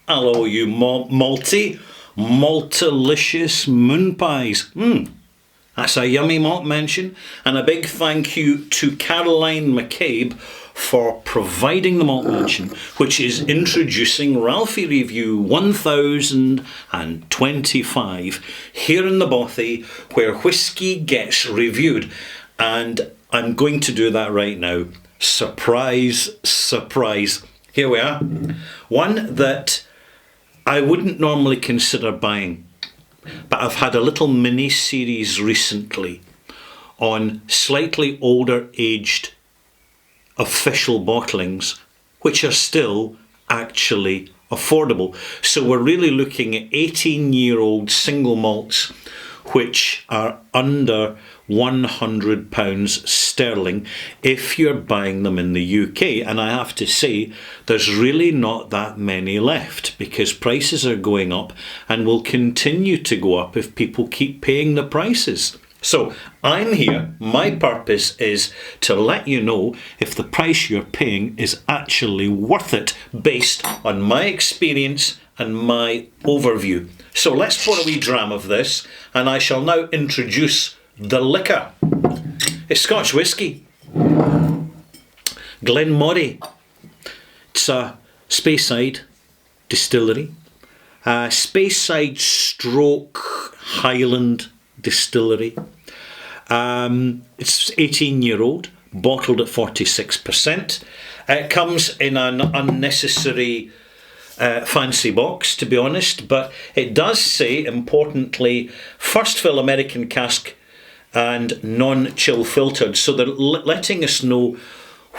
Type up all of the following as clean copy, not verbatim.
Hello, you maltilicious moon pies. That's a yummy malt mention. And a big thank you to Caroline McCabe for providing the malt mention, which is introducing Ralphie Review 1025 here in the Bothy, where whisky gets reviewed. And I'm going to do that right now. Surprise, surprise. Here we are. One that I wouldn't normally consider buying, but I've had a little mini series recently on slightly older aged official bottlings, which are still actually affordable. So we're really looking at 18-year-old single malts, which are under £100 sterling if you're buying them in the UK. And I have to say, there's really not that many left, because prices are going up and will continue to go up if people keep paying the prices. So I'm here, my purpose is to let you know if the price you're paying is actually worth it, based on my experience and my overview. So let's pour a wee dram of this, and I shall now introduce the liquor. It's Scotch whisky, Glenmorangie. It's a Speyside distillery, Speyside stroke Highland distillery. It's 18-year-old, bottled at 46%. It comes in an unnecessary fancy box, to be honest, but it does say, importantly, first fill American cask and non-chill filtered, so they're letting us know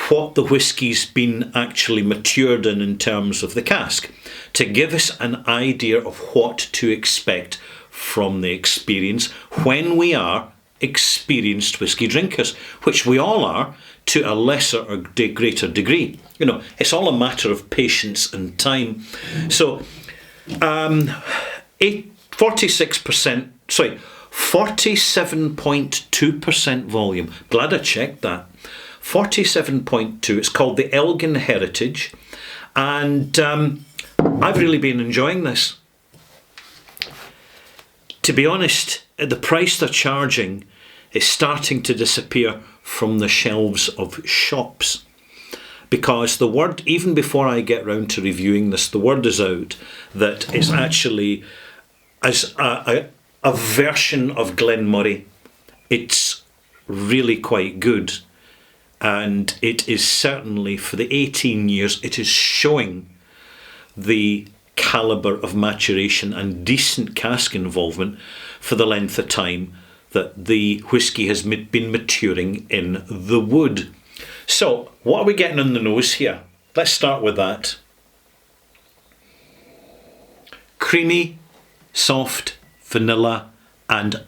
what the whisky's been actually matured in terms of the cask, to give us an idea of what to expect from the experience when we are experienced whisky drinkers, which we all are to a lesser or greater degree. You know, it's all a matter of patience and time. So 47.2% volume. Glad I checked that. 47.2. It's called the Elgin Heritage, and I've really been enjoying this. To be honest, the price they're charging is starting to disappear from the shelves of shops, because the word, even before I get round to reviewing this, the word is out that it's actually as a version of Glenmorangie. It's really quite good, and it is certainly, for the 18 years, it is showing the calibre of maturation and decent cask involvement for the length of time that the whisky has been maturing in the wood. So, what are we getting on the nose here? Let's start with that. Creamy, soft, vanilla, and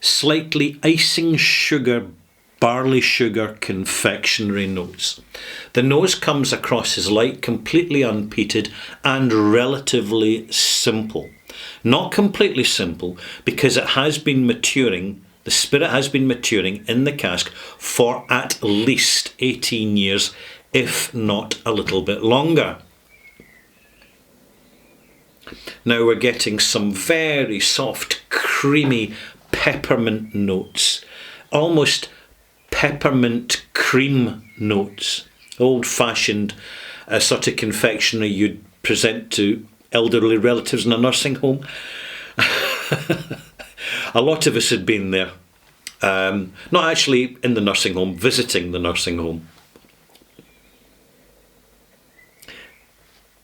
slightly icing sugar, barley sugar confectionery notes. The nose comes across as light, completely unpeated, and relatively simple. Not completely simple, because it has been maturing, the spirit has been maturing in the cask for at least 18 years, if not a little bit longer. Now we're getting some very soft, creamy peppermint notes, almost peppermint cream notes, old-fashioned sort of confectionery you'd present to elderly relatives in a nursing home. A lot of us had been there, not actually in the nursing home, visiting the nursing home.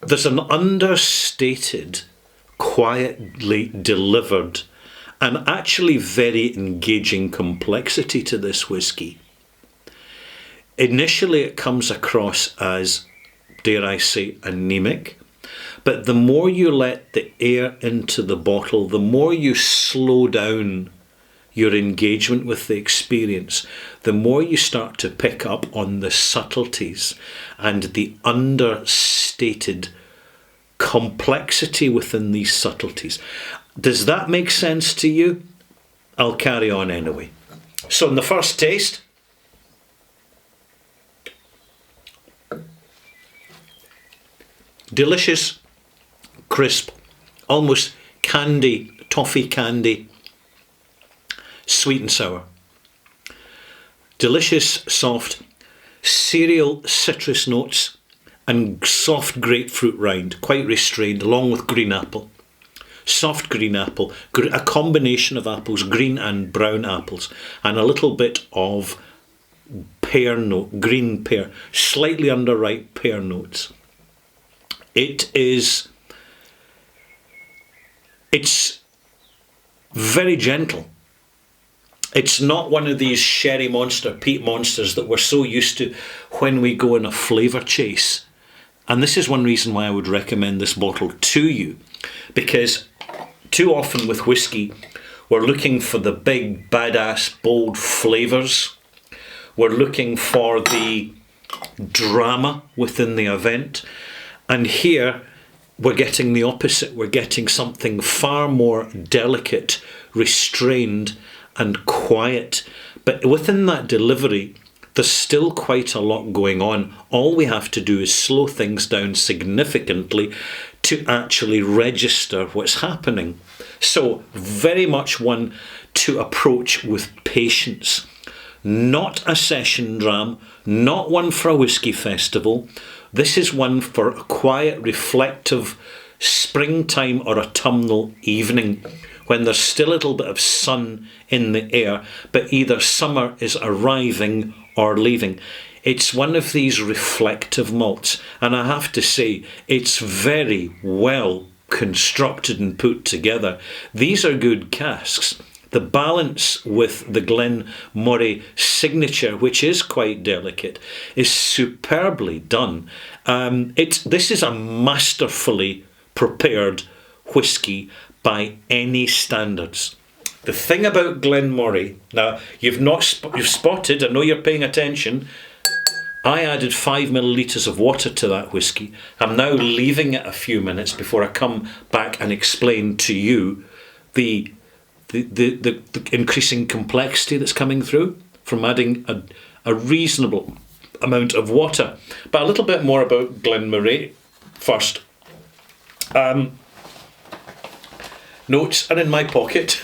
There's an understated, quietly delivered, and actually very engaging complexity to this whisky. Initially it comes across as, dare I say, anemic, but the more you let the air into the bottle, the more you slow down your engagement with the experience, the more you start to pick up on the subtleties and the understated complexity within these subtleties. Does that make sense to you? I'll carry on anyway. So in the first taste, delicious, crisp, almost candy, toffee candy, sweet and sour. Delicious, soft, cereal citrus notes and soft grapefruit rind, quite restrained, along with green apple. Soft green apple, a combination of apples, green and brown apples, and a little bit of pear note, green pear, slightly underripe pear notes. It's very gentle. It's not one of these sherry monster, peat monsters that we're so used to when we go on a flavour chase. And this is one reason why I would recommend this bottle to you, because too often with whiskey, we're looking for the big, badass, bold flavours. We're looking for the drama within the event. And here, we're getting the opposite. We're getting something far more delicate, restrained, and quiet. But within that delivery, there's still quite a lot going on. All we have to do is slow things down significantly to actually register what's happening. So, very much one to approach with patience. Not a session dram, not one for a whiskey festival. This is one for a quiet, reflective springtime or autumnal evening when there's still a little bit of sun in the air, but either summer is arriving or leaving. It's one of these reflective malts, and I have to say, it's very well constructed and put together. These are good casks. The balance with the Glenmorangie signature, which is quite delicate, is superbly done. This is a masterfully prepared whiskey by any standards. The thing about Glenmorangie, now you've spotted, I know you're paying attention, I added 5 millilitres of water to that whiskey. I'm now leaving it a few minutes before I come back and explain to you the increasing complexity that's coming through from adding a reasonable amount of water. But a little bit more about Glenmorangie first. Notes are in my pocket.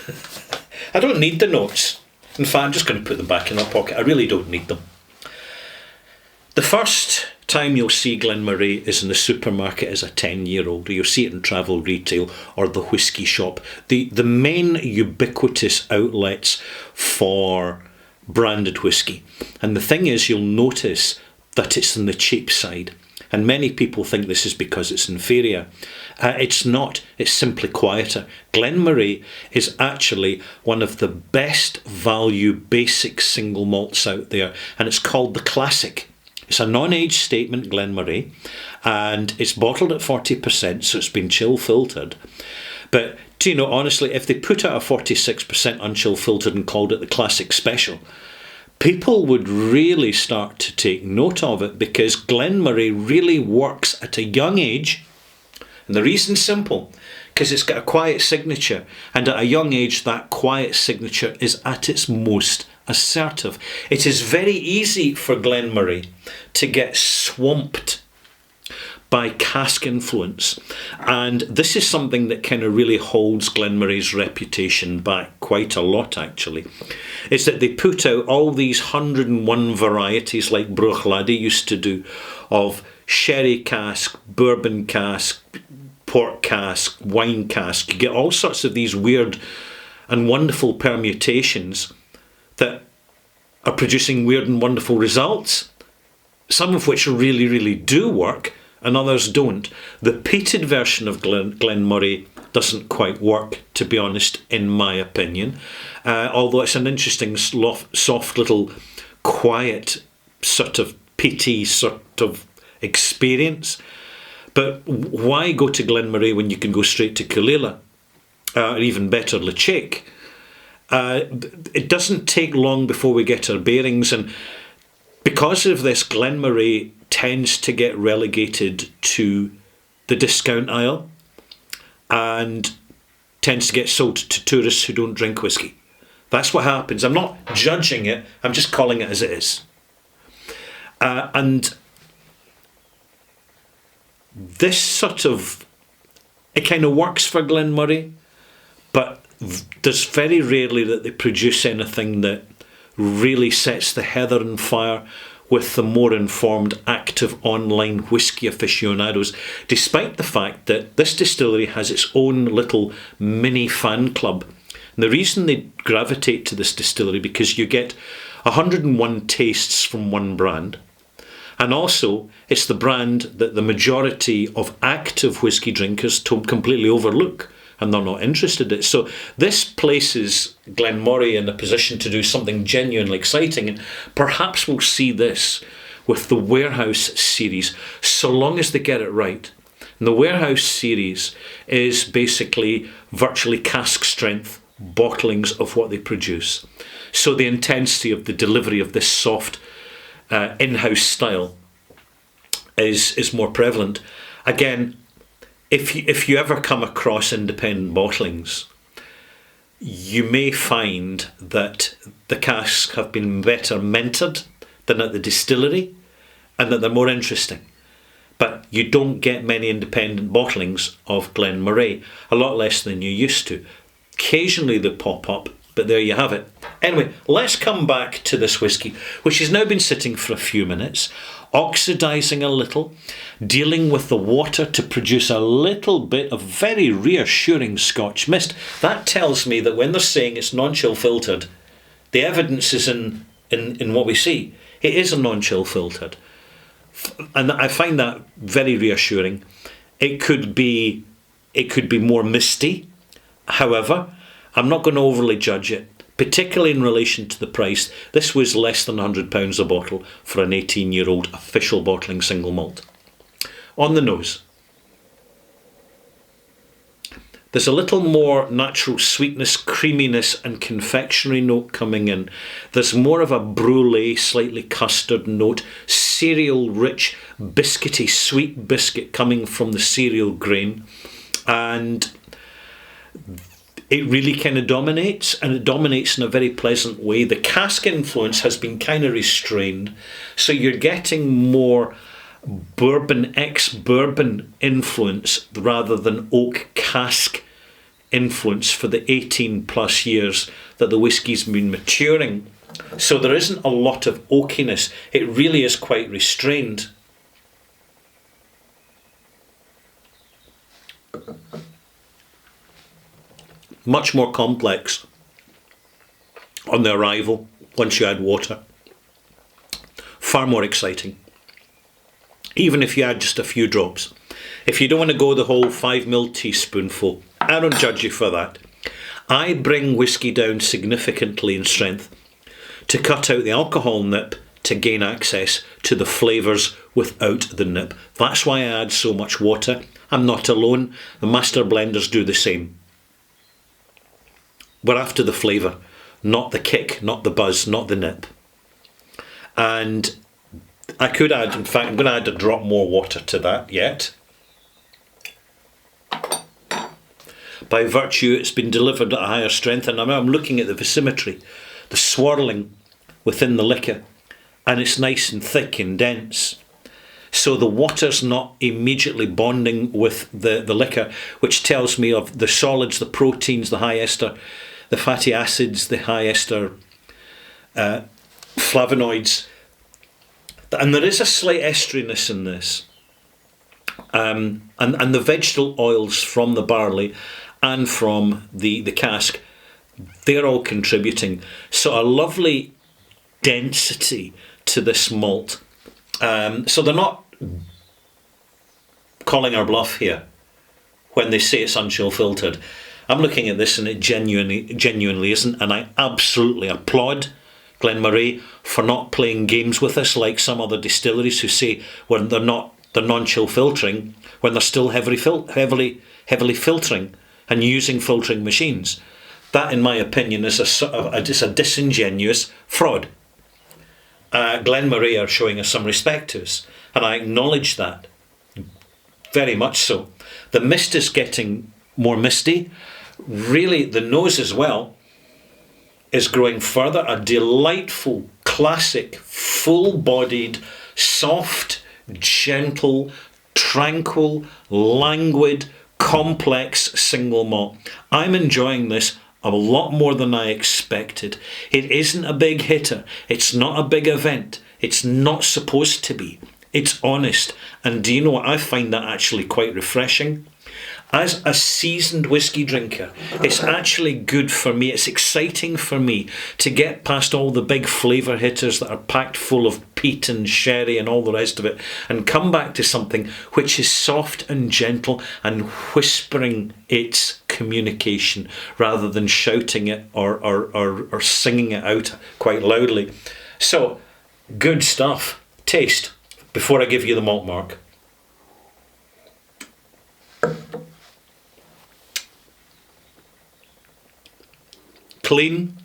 I don't need the notes. In fact, I'm just going to put them back in my pocket. I really don't need them. The first time you'll see Glenmorangie is in the supermarket as a 10-year-old, or you'll see it in travel retail or the whisky shop. The main ubiquitous outlets for branded whisky. And the thing is, you'll notice that it's on the cheap side. And many people think this is because it's inferior. It's not. It's simply quieter. Glenmorangie is actually one of the best value basic single malts out there, and it's called the Classic. It's a non-age statement, Glenmorangie, and it's bottled at 40%, so it's been chill filtered. But do you know, honestly, if they put out a 46% unchill filtered and called it the Classic Special, people would really start to take note of it, because Glenmorangie really works at a young age. And the reason's simple, because it's got a quiet signature, and at a young age that quiet signature is at its most assertive. It is very easy for Glenmorangie to get swamped by cask influence, and this is something that kind of really holds Glenmorangie's reputation back quite a lot, actually. Is that they put out all these 101 varieties like Bruichladdich used to do, of sherry cask, bourbon cask, port cask, wine cask. You get all sorts of these weird and wonderful permutations that are producing weird and wonderful results, some of which really, really do work, and others don't. The peated version of Glenmorangie doesn't quite work, to be honest, in my opinion, although it's an interesting, soft little, quiet, sort of peaty sort of experience. But why go to Glenmorangie when you can go straight to Caol Ila, or even better, Leitch? It doesn't take long before we get our bearings, and because of this, Glenmorangie tends to get relegated to the discount aisle and tends to get sold to tourists who don't drink whiskey. That's what happens. I'm not judging it, I'm just calling it as it is. And this sort of It kind of works for Glenmorangie, but there's very rarely that they produce anything that really sets the heather on fire with the more informed, active online whisky aficionados, despite the fact that this distillery has its own little mini fan club. And the reason they gravitate to this distillery, because you get 101 tastes from one brand, and also it's the brand that the majority of active whisky drinkers completely overlook, and they're not interested in it. So this places Glenmorangie in a position to do something genuinely exciting, and perhaps we'll see this with the Warehouse series, so long as they get it right. And the Warehouse series is basically virtually cask strength bottlings of what they produce. So the intensity of the delivery of this soft in-house style is more prevalent. Again, if you ever come across independent bottlings, you may find that the casks have been better mentored than at the distillery, and that they're more interesting. But you don't get many independent bottlings of Glenmorangie, a lot less than you used to. Occasionally they pop up, but there you have it. Anyway, let's come back to this whisky, which has now been sitting for a few minutes, oxidising a little, dealing with the water to produce a little bit of very reassuring Scotch mist. That tells me that when they're saying it's non-chill filtered, the evidence is in what we see. It is a non-chill filtered. And I find that very reassuring. It could be more misty. However, I'm not going to overly judge it, particularly in relation to the price. This was less than £100 a bottle for an 18-year-old official bottling single malt. On the nose, there's a little more natural sweetness, creaminess and confectionery note coming in. There's more of a brulee, slightly custard note, cereal-rich, biscuity, sweet biscuit coming from the cereal grain. And it really kind of dominates, and it dominates in a very pleasant way. The cask influence has been kind of restrained, so you're getting more bourbon, ex-bourbon influence rather than oak cask influence for the 18 plus years that the whisky's been maturing. So there isn't a lot of oakiness. It really is quite restrained. Much more complex on the arrival once you add water. Far more exciting. Even if you add just a few drops. If you don't want to go the whole 5ml teaspoonful, I don't judge you for that. I bring whisky down significantly in strength to cut out the alcohol nip to gain access to the flavours without the nip. That's why I add so much water. I'm not alone. The master blenders do the same. We're after the flavour, not the kick, not the buzz, not the nip. And I could add, in fact, I'm going to add a drop more water to that yet. By virtue, it's been delivered at a higher strength, and I'm looking at the versimetry, the swirling within the liquor, and it's nice and thick and dense. So the water's not immediately bonding with the liquor, which tells me of the solids, the proteins, the high ester, the fatty acids, the high ester flavonoids. And there is a slight esteriness in this. And the vegetable oils from the barley and from the cask, they're all contributing. So a lovely density to this malt. So they're not calling our bluff here when they say it's unchill filtered. I'm looking at this and it genuinely isn't, and I absolutely applaud Glenmorangie for not playing games with us like some other distilleries who say when they're non-chill filtering when they're still heavily filtering and using filtering machines. That, in my opinion, is a disingenuous fraud. Glenmorangie are showing us some respect to us, and I acknowledge that very much so. The mist is getting more misty. Really, the nose as well is growing further. A delightful, classic, full-bodied, soft, gentle, tranquil, languid, complex single malt. I'm enjoying this a lot more than I expected. It isn't a big hitter. It's not a big event. It's not supposed to be. It's honest. And do you know what? I find that actually quite refreshing. As a seasoned whiskey drinker, it's actually good for me. It's exciting for me to get past all the big flavour hitters that are packed full of peat and sherry and all the rest of it, and come back to something which is soft and gentle and whispering its communication rather than shouting it or singing it out quite loudly. So, good stuff. Taste, before I give you the malt mark. Clean,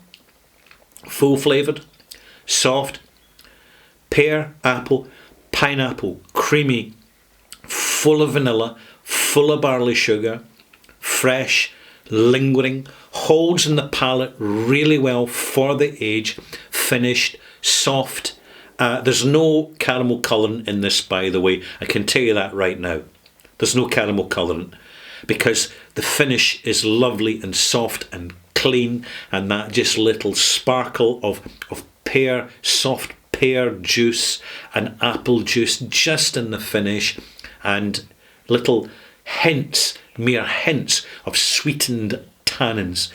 full flavoured, soft, pear, apple, pineapple, creamy, full of vanilla, full of barley sugar, fresh, lingering, holds in the palate really well for the age, finished, soft. There's no caramel colourant in this, by the way. I can tell you that right now. There's no caramel colourant because the finish is lovely and soft and clean, and that just little sparkle of pear, soft pear juice and apple juice just in the finish, and little hints, mere hints of sweetened tannins.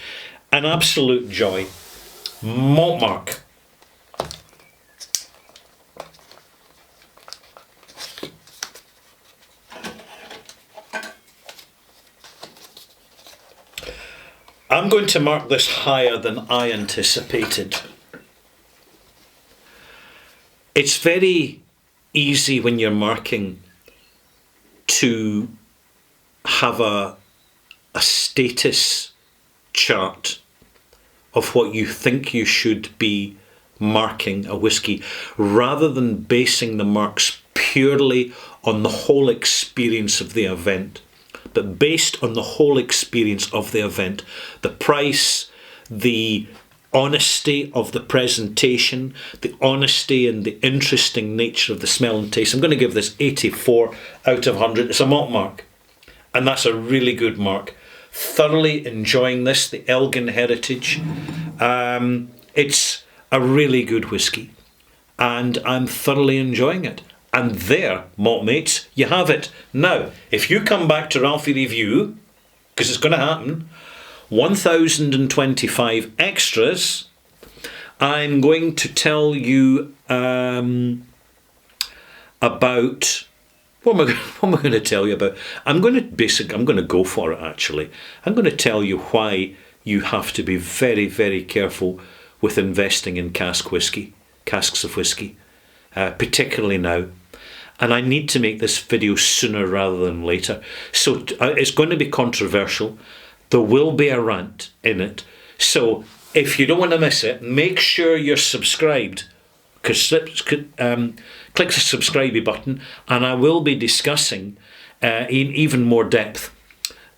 An absolute joy. Malt mark. I'm going to mark this higher than I anticipated. It's very easy when you're marking to have a status chart of what you think you should be marking a whiskey, rather than basing the marks purely on the whole experience of the event. But based on the whole experience of the event, the price, the honesty of the presentation, the honesty and the interesting nature of the smell and taste, I'm going to give this 84 out of 100. It's a malt mark, and that's a really good mark. Thoroughly enjoying this, the Elgin Heritage. It's a really good whiskey, and I'm thoroughly enjoying it. And there, malt mates, you have it. Now, if you come back to Ralphie Review, because it's going to happen, 1025 extras, I'm going to tell you about... What am I going to tell you about? I'm going to go for it, actually. I'm going to tell you why you have to be very, very careful with investing in casks of whiskey, particularly now. And I need to make this video sooner rather than later. So it's going to be controversial. There will be a rant in it. So if you don't want to miss it, make sure you're subscribed. Click the subscribe button, and I will be discussing in even more depth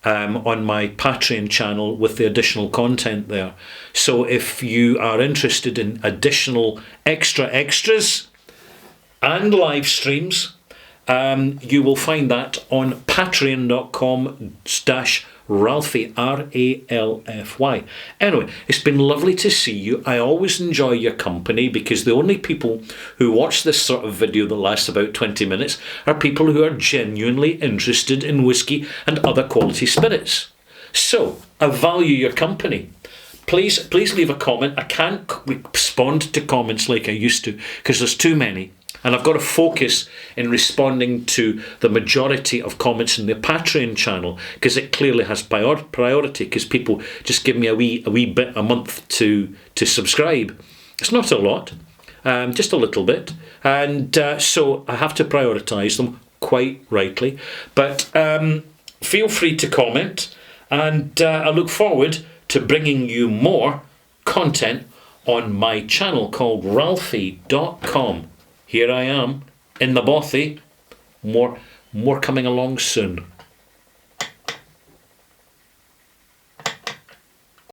on my Patreon channel with the additional content there. So if you are interested in additional extras and live streams, you will find that on patreon.com/Ralphie, R-A-L-F-Y. Anyway, it's been lovely to see you. I always enjoy your company, because the only people who watch this sort of video that lasts about 20 minutes are people who are genuinely interested in whiskey and other quality spirits. So, I value your company. Please leave a comment. I can't respond to comments like I used to, because there's too many. And I've got to focus in responding to the majority of comments in the Patreon channel, because it clearly has priority, because people just give me a wee bit a month to subscribe. It's not a lot, just a little bit. And so I have to prioritise them, quite rightly. But feel free to comment, and I look forward to bringing you more content on my channel called Ralphie.com. Here I am, in the bothy. More coming along soon.